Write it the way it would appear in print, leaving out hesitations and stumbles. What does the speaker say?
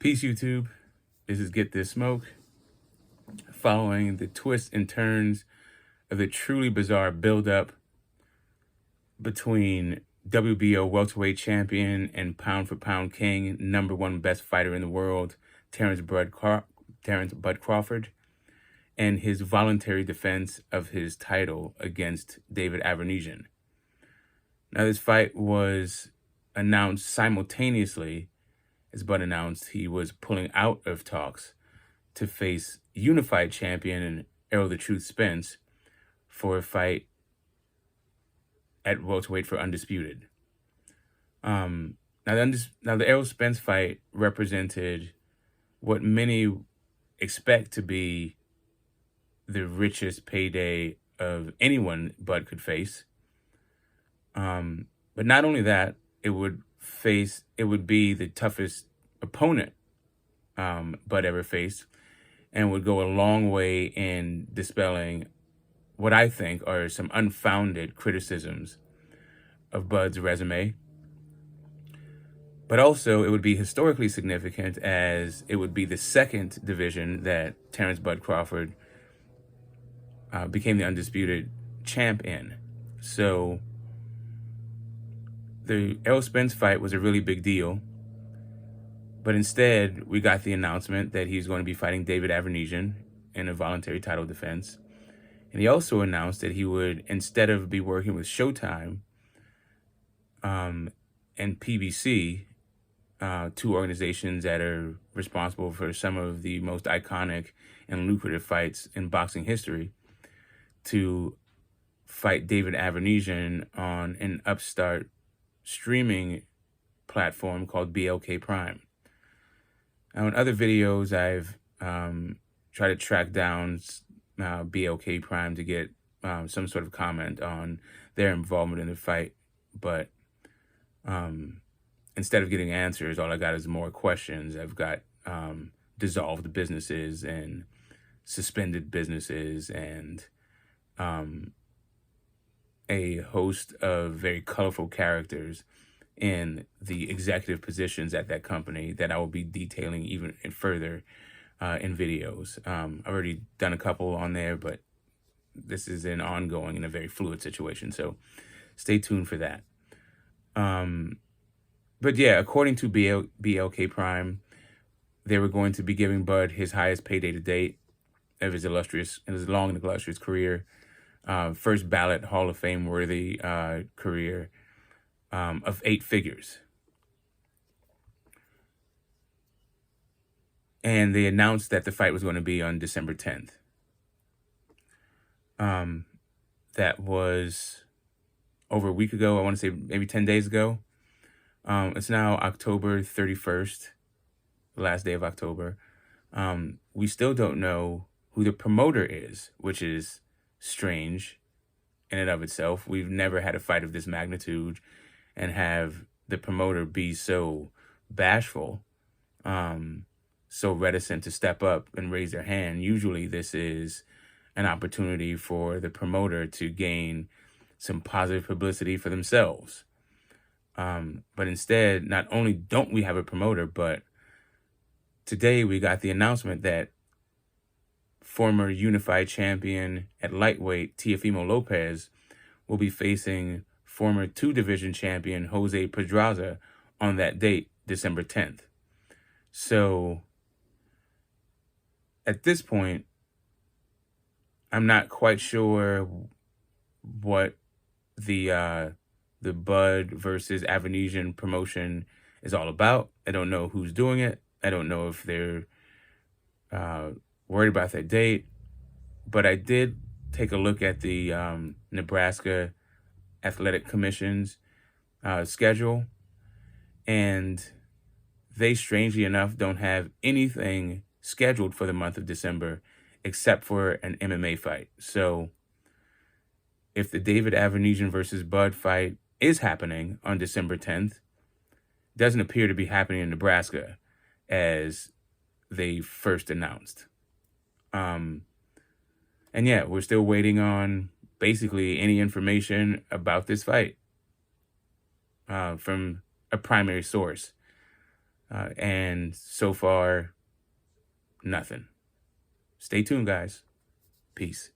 Peace, YouTube. This is Get This Smoke. Following the twists and turns of the truly bizarre buildup between WBO welterweight champion and pound-for-pound king, #1 best fighter in the world, Terrence Bud Crawford, and his voluntary defense of his title against David AVERNESIAN. Now, this fight was announced simultaneously as Bud announced he was pulling out of talks to face unified champion and Errol the Truth Spence for a fight at welterweight for undisputed. Now the Errol Spence fight represented what many expect to be the richest payday of anyone Bud could face. But not only that, it would be the toughest opponent Bud ever faced, and would go a long way in dispelling what I think are some unfounded criticisms of Bud's resume. But also, it would be historically significant, as it would be the second division that Terrence Bud Crawford became the undisputed champ in. So the Errol Spence fight was a really big deal. But instead, we got the announcement that he's going to be fighting David AVERNESIAN in a voluntary title defense. And he also announced that he would, instead of be working with Showtime and PBC, two organizations that are responsible for some of the most iconic and lucrative fights in boxing history, to fight David AVERNESIAN on an upstart streaming platform called BLK Prime. Now, in other videos, I've tried to track down BLK Prime to get some sort of comment on their involvement in the fight, but instead of getting answers, all I got is more questions. I've got dissolved businesses and suspended businesses and a host of very colorful characters in the executive positions at that company that I will be detailing even further in videos. I've already done a couple on there, but this is an ongoing and a very fluid situation, so stay tuned for that. But yeah, according to BLK Prime, they were going to be giving Bud his highest payday to date of his long and illustrious career, first ballot Hall of Fame worthy career, of 8 figures. And they announced that the fight was going to be on December 10th. That was over a week ago. I want to say maybe 10 days ago. It's now October 31st, the last day of October. We still don't know who the promoter is, which is strange in and of itself. We've never had a fight of this magnitude and have the promoter be so bashful, so reticent to step up and raise their hand. Usually this is an opportunity for the promoter to gain some positive publicity for themselves. But instead, not only don't we have a promoter, but today we got the announcement that former unified champion at lightweight Teofimo Lopez will be facing former 2-division champion Jose Pedraza on that date, December 10th. So at this point, I'm not quite sure what the Bud versus AVERNESIAN promotion is all about. I don't know who's doing it. I don't know if they're worried about their date. But I did take a look at the Nebraska Athletic Commission's schedule, and they, strangely enough, don't have anything scheduled for the month of December except for an MMA fight. So if the David AVERNESIAN versus Bud fight is happening on December 10th, it doesn't appear to be happening in Nebraska as they first announced. And yeah, we're still waiting on basically any information about this fight from a primary source. And so far, nothing. Stay tuned, guys. Peace.